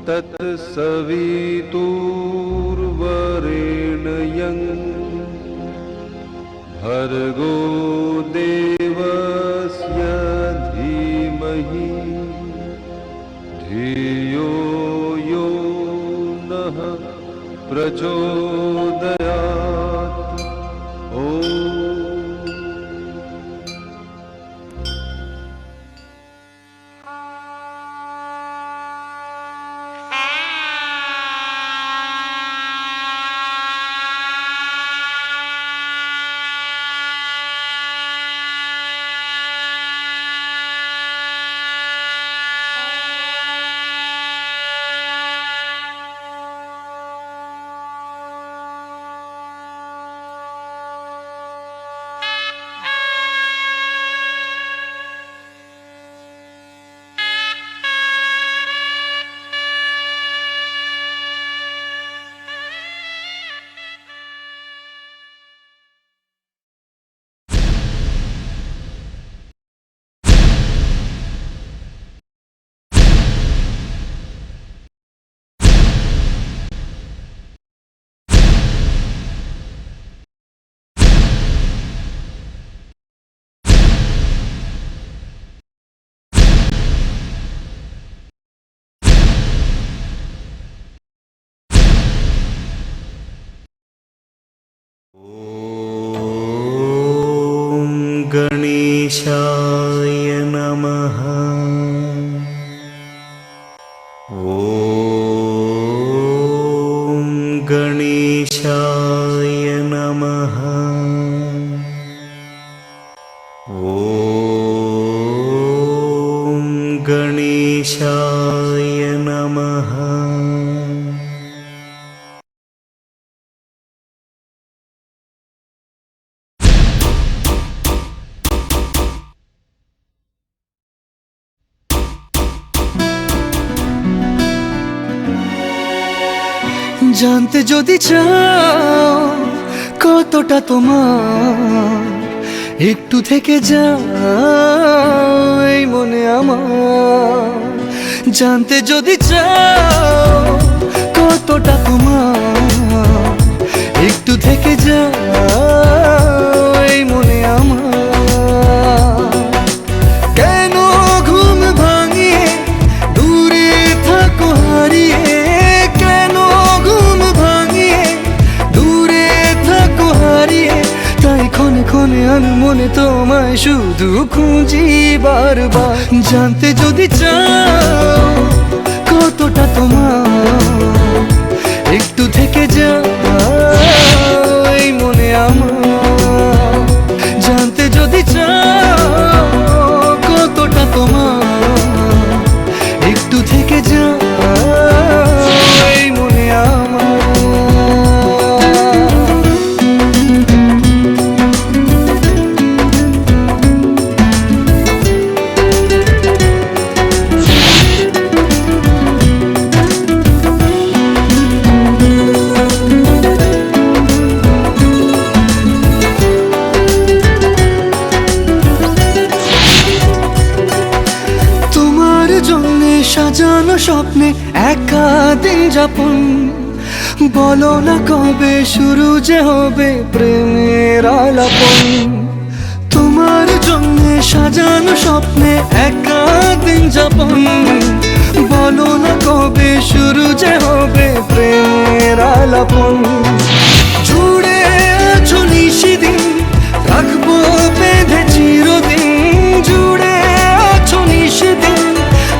तत्सवितुर्वरेण्यं भर्गो देवस्य धीमहि धियो यो नः प्रचोदयात्। ओम। ॐ गणेशाय नमः। ॐ गणेशाय नमः। ॐ गणेशाय नमः। জানতে যদি চাও কতটা তোমার, একটু থেকে যাও এই মনে আমার। জানতে যদি চাও কতটা তোমার, একটু থেকে যাও এই মনে আমার। কেন ঘুম ভাঙিয়ে দূরে থাকো হারিয়ে, কেন ঘুম ভাঙিয়ে দূরে থাকো হারিয়ে। তাই ক্ষণে ক্ষণে আমি মনে তোমায় শুধু খুঁজি বারবার। জানতে যদি চাও কতটা তোমার, একটু থেকে যাও এই মনে আমার। জানতে যদি চাও কতটা তোমার, একটু থেকে যাও এই মনে আমার। সাজানো স্বপ্নে একা দিন যাপন, বলো না কবে শুরু যে হবে প্রেমের আলাপন। তোমার জন্য সাজানো স্বপ্নে একা দিন যাপন, বলো না কবে শুরু যে হবে প্রেমের আলাপন। জুড়ে আছো নিশিদিন, রাখবো বেঁধে চিরদিন। জুড়ে আছো নিশিদিন,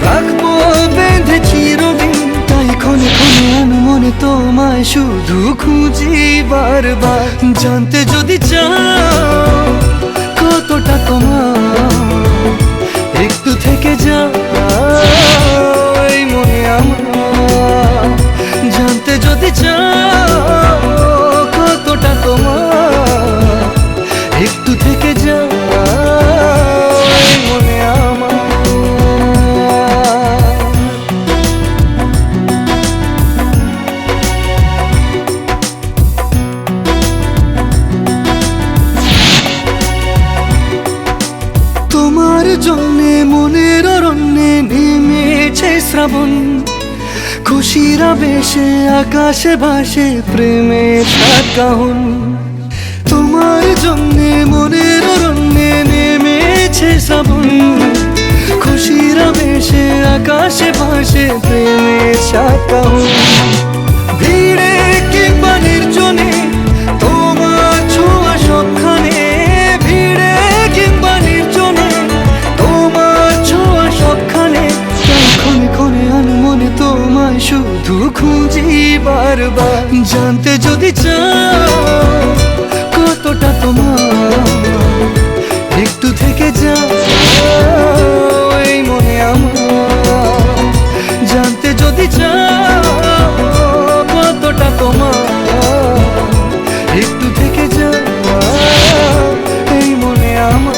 রাখবো বেঁধে চিরদিন। তাই ক্ষণে ক্ষণে আমি মনে তোমায় শুধু খুঁজি বারবার। জানতে যদি চাও কতটা তোমার, একটু থেকে যাও এই মনে আমার। জানতে যদি চাও কতটা তোমার, একটু থেকে যাও এই মনে আমার। তোমার জন্যে মনের অরণ্যে নেমেছে শ্রাবণ, খুশিরা বেশে আকাশে ভাসে প্রেমের সাত কাহন। তোমার জন্যে মনের অরণ্যে নেমেছে শ্রাবণ, খুশিরা বেশে আকাশে ভাসে প্রেমের সাত কাহন। ভিড়ে কিংবা নির্জনে তোমার ছোঁয়া সবখানে, ভিড়ে কিংবা নির্জনে তোমার ছোঁয়া সবখানে। ক্ষণে ক্ষণে আনমনে তোমায় শুধু খুঁজি বারবার। জানতে যদি চাও কতটা তোমার, একটু থেকে যাও এই মনে আমার। জানতে যদি চাও কতটা তোমার, একটু থেকে যাও এই মনে আমার।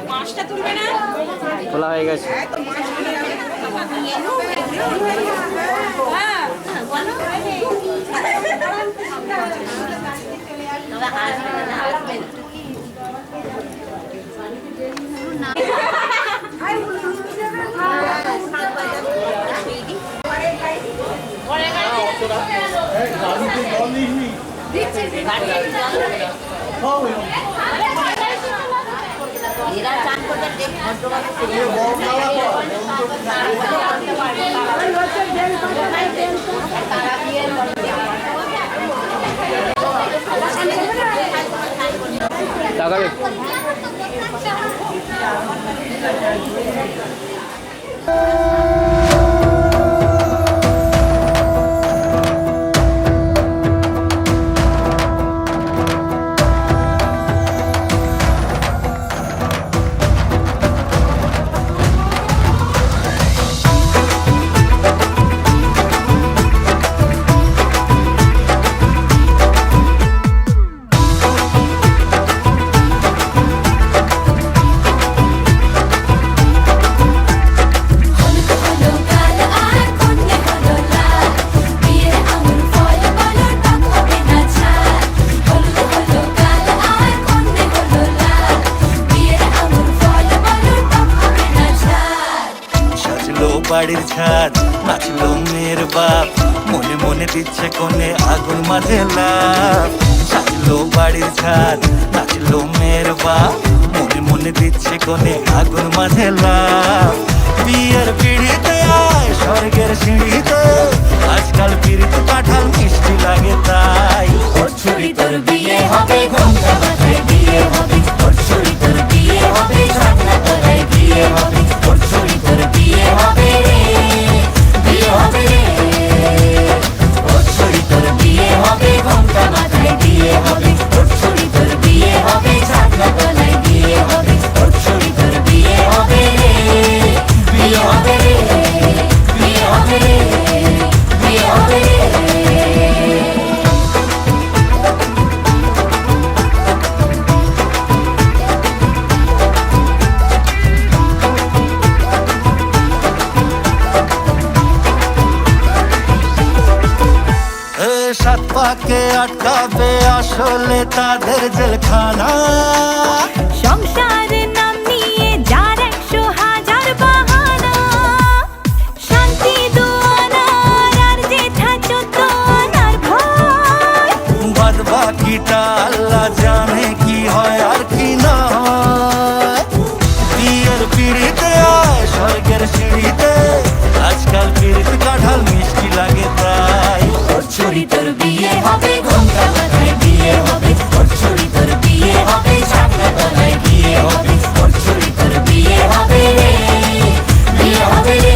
মাছটা তুলবে না? খোলা হয়ে গেছে। হ্যাঁ এরা চান করতে দেখ তাকাবে বাড়ির ছাদ নাচলো মেয়ের বাপ মনে মনে দিচ্ছে কোনে আগুন মাঝে লাভ সাজলো বাড়ির ছাদ নাচলো মেয়ের বাপ মনে মনে দিচ্ছে কোনে আগুন মাঝে লাভ বিয়ের পিড়িতে আয় স্বর্গের সিঁড়িতে আজকাল পিড়িতে কাঁঠাল মিষ্টি লাগে তাই ওর ছুরি তোর বিয়ে হবে ঘোমটা মাথায় বিয়ে হবে ওর ছুরি তোর বিয়ে হবে ঝাঁকনা তলায় বিয়ে হবে ওর ছুরি তোর বিয়ে হবে রে বিয়ে হবে রে ওর ছুরি তোর বিয়ে হবে ঘোমটা মাথায় বিয়ে হবে ওর ছুরি তোর বিয়ে হবে ঝাঁকনা তলায় বিয়ে হবে ওর ছুরি তোর বিয়ে হবে রে বিয়ে হবে রে বিয়ে হবে রে বিয়ে হবে রে সাত পাকে আটকাবে আসলে তাদের জেলখানা সংসারের নাম নিয়ে যার 100,000 বাহানা শান্তি দুয়ানার আর জেঠা চোদ্দ আনার ভয় বাদ বাকিটা আল্লাহ জানে কি হয় আর কি না হয় বিয়ের পিড়িতে আয় স্বর্গের সিঁড়িতে আজকাল পিড়িতে কাঁঠাল মিষ্টি লাগে তাই ওর ছুরি তোর বিয়ে হবে ঘোমটা মাথায় বিয়ে হবে ওর ছুরি তোর বিয়ে হবে ঝাঁকনা তলায় বিয়ে হবে ওর ছুরি তোর বিয়ে হবে রে বিয়ে হবে রে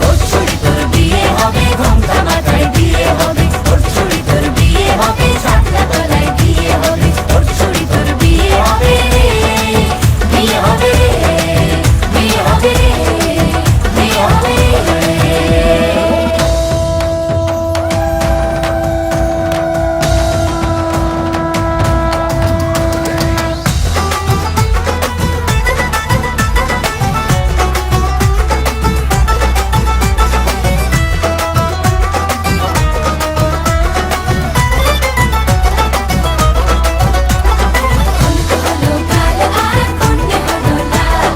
ওর ছুরি তোর বিয়ে হবে ঘোমটা মাথায় বিয়ে হবে ওর ছুরি তোর বিয়ে হবে ঝাঁকনা তলায় বিয়ে হবে ওর ছুরি তোর বিয়ে হবে রে বিয়ে হবে রে বিয়ে হবে রে বিয়ে হবে রে হলো কাল আর কন্যে হলো লাল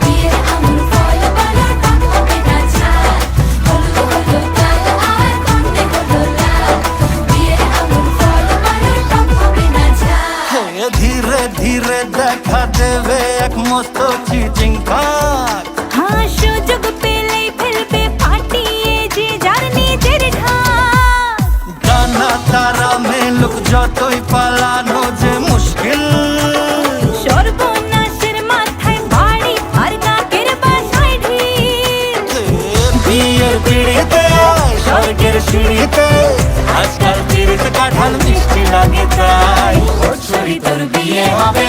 বিয়ের আঙুর ফল বলো টক হবে না ঝাল হলো কাল আর কন্যে হলো লাল বিয়ের আঙুর ফল বলো টক হবে না ঝাল হে ধীরে ধীরে দেখা দেবে এক মস্ত চিচিং খাক হ্যাঁ সুযোগ পেলেই ফেলবে পাঠিয়ে যে যার নিজের ঢাক ডানা তারা মেলুক যতই পালানো যে মুশকিল সর্বনাশের মাথায় বাড়ি আর নাকের বাসায় ঢিল বিয়ের পিড়িতে আয় স্বর্গের সিঁড়িতে আজকাল পিড়িতে কাঁঠাল মিষ্টি লাগে তাই ওর ছুরি তোর বিয়ে হবে